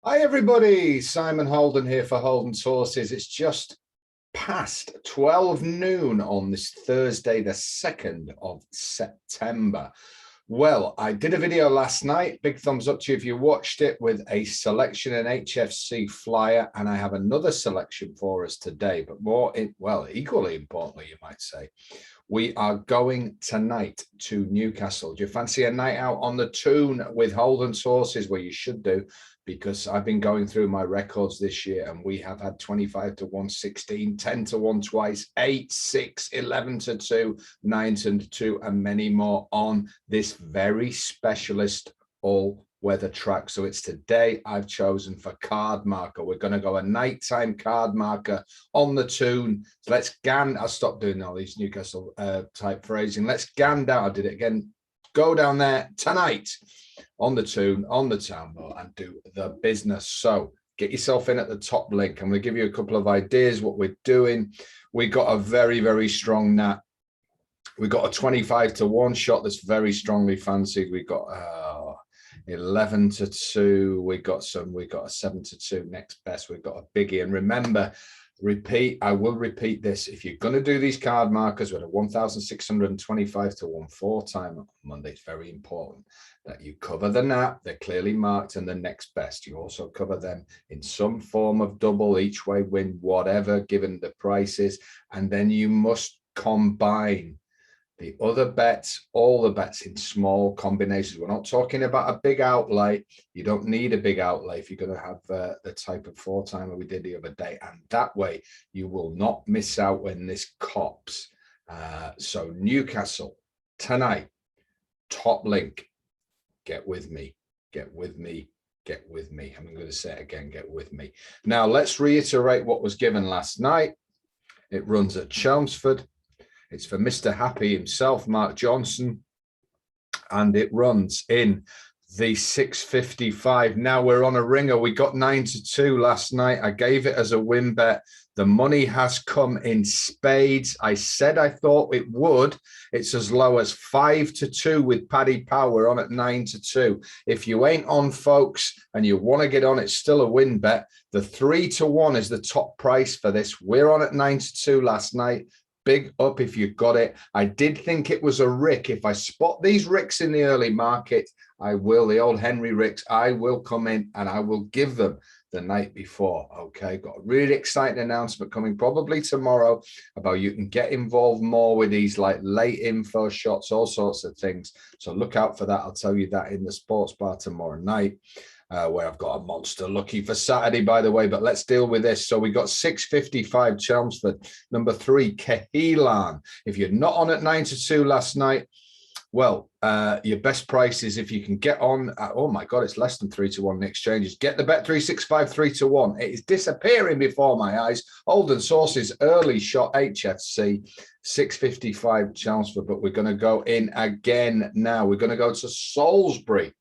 Hi everybody, Simon Holden here for Holden's Horses. It's just past 12 noon on this Thursday, the 2nd of September. Well, I did a video last night, big thumbs up to you if you watched it, with a selection in HFC flyer, and I have another selection for us today, but equally importantly, you might say. We are going tonight to Newcastle. Do you fancy a night out on the Toon with Holden's Horses? Well, you should do, because I've been going through my records this year and we have had 25 to 1, 16, 10 to 1 twice, 8, 6, 11 to 2, 9 to 2, and many more on this very specialist all-weather track. So it's today I've chosen for Cardmarker. We're going to go a nighttime Cardmarker on the Toon. So let's I'll stop doing all these Newcastle type phrasing. Let's down. I did it again. Go down there tonight on the Toon, on the Town Moor, and do the business. So get yourself in at the top link. I'm going to give you a couple of ideas what we're doing. We got a very, very strong nat. We got a 25 to 1 shot that's very strongly fancied. We got 11 to 2. We got a 7 to 2 next best. We've got a biggie. And remember, I will repeat this. If you're going to do these card markers with a 1,625 to 1 4-time on Monday, it's very important that you cover the nap. They're clearly marked, and the next best. You also cover them in some form of double, each way win, whatever, given the prices. And then you must combine the other bets, all the bets, in small combinations. We're not talking about a big outlay. You don't need a big outlay if you're going to have the type of 4-timer we did the other day. And that way you will not miss out when this cops. So Newcastle tonight, top link. Get with me, get with me, get with me. I'm going to say it again, get with me. Now let's reiterate what was given last night. It runs at Chelmsford. It's for Mr. Happy himself, Mark Johnson, and it runs in the 655. Now we're on a ringer. We got 9 to 2 last night. I gave it as a win bet. The money has come in spades. I said I thought it would. It's as low as 5 to 2 with Paddy Power. We're on at 9 to 2. If you ain't on, folks, and you want to get on, it's still a win bet. The 3 to 1 is the top price for this. We're on at 9 to 2 last night. Big up if you got it. I did think it was a Rick. If I spot these Ricks in the early market, I will, the old Henry Ricks, I will come in and I will give them the night before. Okay, got a really exciting announcement coming probably tomorrow about you can get involved more with these like late info shots, all sorts of things. So look out for that. I'll tell you that in the sports bar tomorrow night. Where I've got a monster lucky for Saturday, by the way, but let's deal with this. So we got 655 Chelmsford, number 3, Kehelan. If you're not on at 9 to 2 last night, well, your best price is if you can get on. Oh my God, it's less than 3 to 1 in exchanges. Get the bet 365 3 to 1. It is disappearing before my eyes. Holden Sources early shot HFC 655 Chelmsford, but we're going to go in again now. We're going to go to Salisbury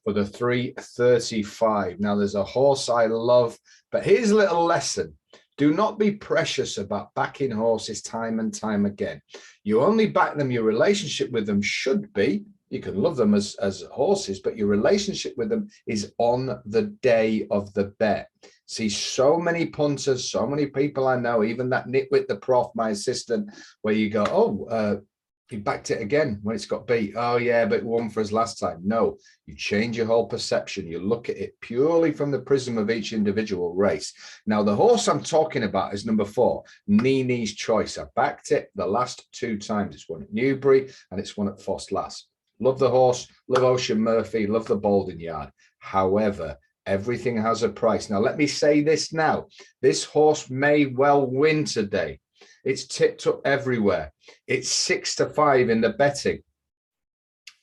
for the 335. Now there's a horse I love, but here's a little lesson. Do not be precious about backing horses time and time again. You only back them, your relationship with them should be, you can love them as horses, but your relationship with them is on the day of the bet. See, so many punters, so many people I know, even that nitwit, the prof, my assistant, where you go, oh, he backed it again when it's got beat. Oh, yeah, but it won for us last time. No, you change your whole perception. You look at it purely from the prism of each individual race. Now, the horse I'm talking about is number 4, Nini's Choice. I backed it the last 2 times. It's won at Newbury and it's won at Foss Lass. Love the horse, love Ocean Murphy, love the Balding Yard. However, everything has a price. Now, let me say this now. This horse may well win today. It's tipped up everywhere. It's 6 to 5 in the betting,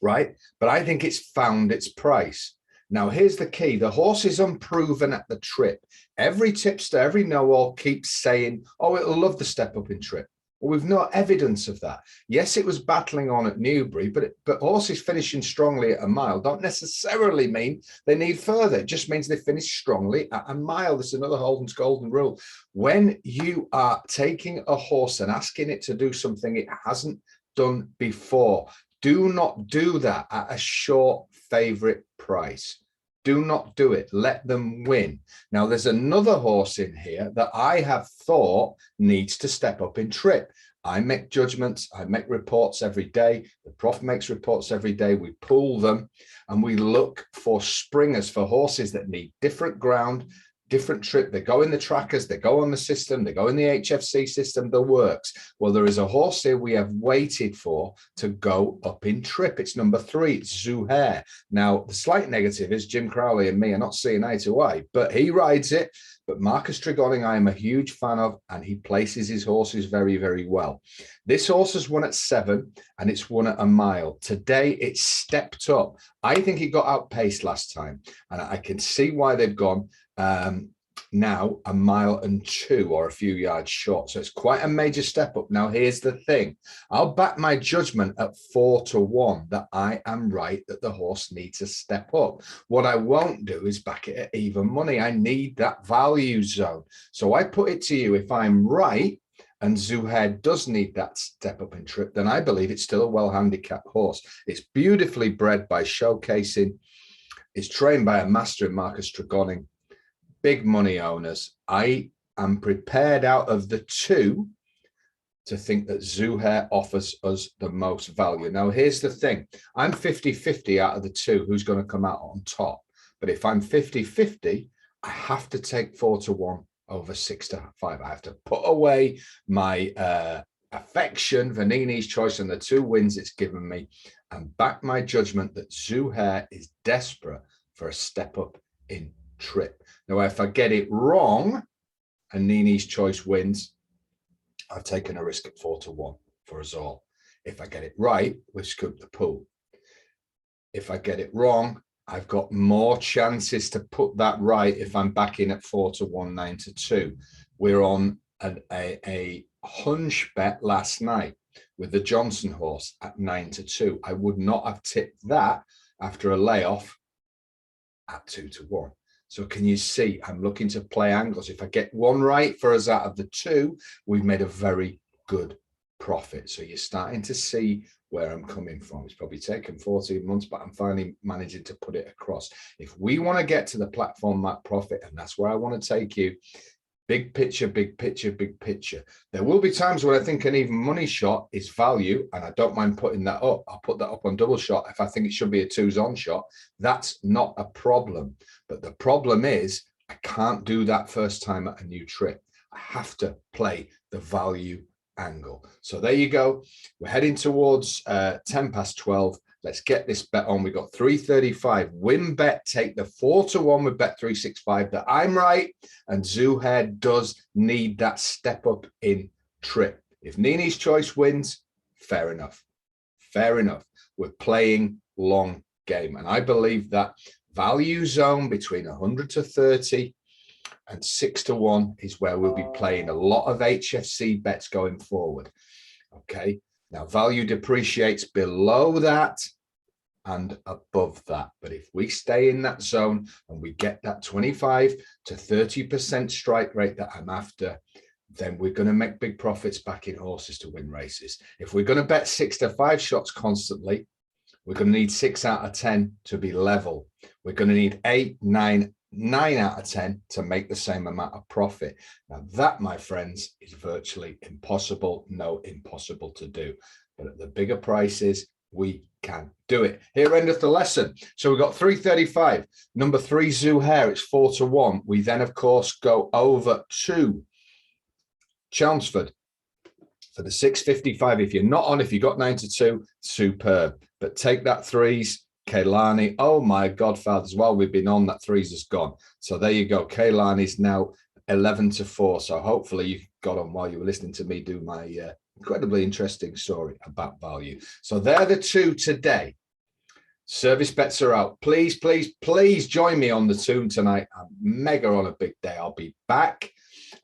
right? But I think it's found its price. Now, here's the key. The horse is unproven at the trip. Every tipster, every know-all keeps saying, oh, it'll love the step up in trip. Well, we've no evidence of that. Yes, it was battling on at Newbury, but horses finishing strongly at a mile don't necessarily mean they need further. It just means they finish strongly at a mile. This is another Holden's golden rule. When you are taking a horse and asking it to do something it hasn't done before, do not do that at a short favorite price. Do not do it. Let them win. Now, there's another horse in here that I have thought needs to step up in trip. I make judgments. I make reports every day. The prof makes reports every day. We pull them and we look for springers, for horses that need different ground, different trip. They go in the trackers, they go on the system, they go in the HFC system, the works. Well, there is a horse here we have waited for to go up in trip. It's number 3, it's Zuhair. Now, the slight negative is Jim Crowley and me are not seeing eye to eye, but he rides it. But Marcus Tregonning, I am a huge fan of, and he places his horses very, very well. This horse has won at 7, and it's won at a mile. Today, it's stepped up. I think it got outpaced last time, and I can see why they've gone now a mile and 2 or a few yards short. So it's quite a major step up. Now, here's the thing. I'll back my judgment at 4-1 that I am right, that the horse needs a step up. What I won't do is back it at even money. I need that value zone. So I put it to you, if I'm right, and Zuhair does need that step up in trip, then I believe it's still a well-handicapped horse. It's beautifully bred by Showcasing. It's trained by a master in Marcus Tregonning. Big money owners. I am prepared out of the 2 to think that Zuhair offers us the most value. Now, here's the thing. I'm 50-50 out of the 2 who's going to come out on top. But if I'm 50-50, I have to take 4-1 over 6-5. I have to put away my affection, Vanini's Choice, and the 2 wins it's given me, and back my judgment that Zuhair is desperate for a step up in trip. Now, if I get it wrong and Nini's Choice wins, I've taken a risk at 4-1 for us all. If I get it right, we scoop the pool. If I get it wrong, I've got more chances to put that right if I'm back in at 4-1, 9-2. We're on a hunch bet last night with the Johnson horse at 9-2. I would not have tipped that after a layoff at 2-1. So can you see, I'm looking to play angles. If I get one right for us out of the 2, we've made a very good profit. So you're starting to see where I'm coming from. It's probably taken 14 months, but I'm finally managing to put it across. If we want to get to the platform map profit, and that's where I want to take you, big picture, big picture, big picture. There will be times where I think an even money shot is value, and I don't mind putting that up. I'll put that up on double shot if I think it should be a 2s on shot. That's not a problem. But the problem is I can't do that first time at a new trip. I have to play the value angle. So there you go. We're heading towards 12:10. Let's get this bet on. We got 335. Win bet, take the 4-1 with bet 365 that I'm right. And Zuhair does need that step up in trip. If Nini's Choice wins, fair enough. Fair enough. We're playing long game. And I believe that value zone between 100 to 30 and 6-1 is where we'll be playing a lot of HFC bets going forward. Okay. Now, value depreciates below that and above that. But if we stay in that zone and we get that 25 to 30% strike rate that I'm after, then we're going to make big profits back in horses to win races. If we're going to bet 6-5 shots constantly, we're going to need 6 out of 10 to be level. We're going to need 8, 9 out of 10 to make the same amount of profit. Now that, my friends, is virtually impossible. No, impossible to do. But at the bigger prices, we can do it. Here endeth the lesson. So we've got 335. Number 3, Zuhair, it's 4-1. We then, of course, go over to Chelmsford for the 655. If you're not on, if you got 9-2, superb. But take that 3s. Kaylani, oh my godfather as well. We've been on, that 3s is gone. So there you go. Kaylani's now 11-4. So hopefully you got on while you were listening to me do my incredibly interesting story about value. So they're the 2 today. Service bets are out. Please, please, please join me on the tune tonight. I'm mega on a big day. I'll be back.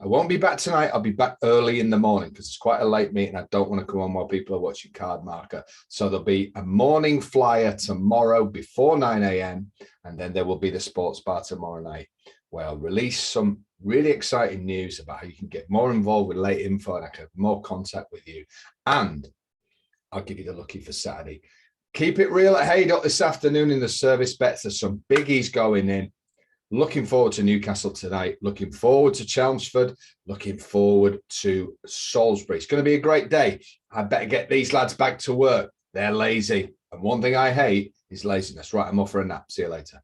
I won't be back tonight. I'll be back early in the morning because it's quite a late meeting. I don't want to come on while people are watching Cardmarker. So there'll be a morning flyer tomorrow before 9 a.m. And then there will be the sports bar tomorrow night where I'll release some really exciting news about how you can get more involved with late info and I can have more contact with you. And I'll give you the lucky for Saturday. Keep it real at Haydock this afternoon in the service bets. There's some biggies going in. Looking forward to Newcastle tonight. Looking forward to Chelmsford. Looking forward to Salisbury. It's going to be a great day. I better get these lads back to work. They're lazy. And one thing I hate is laziness. Right, I'm off for a nap. See you later.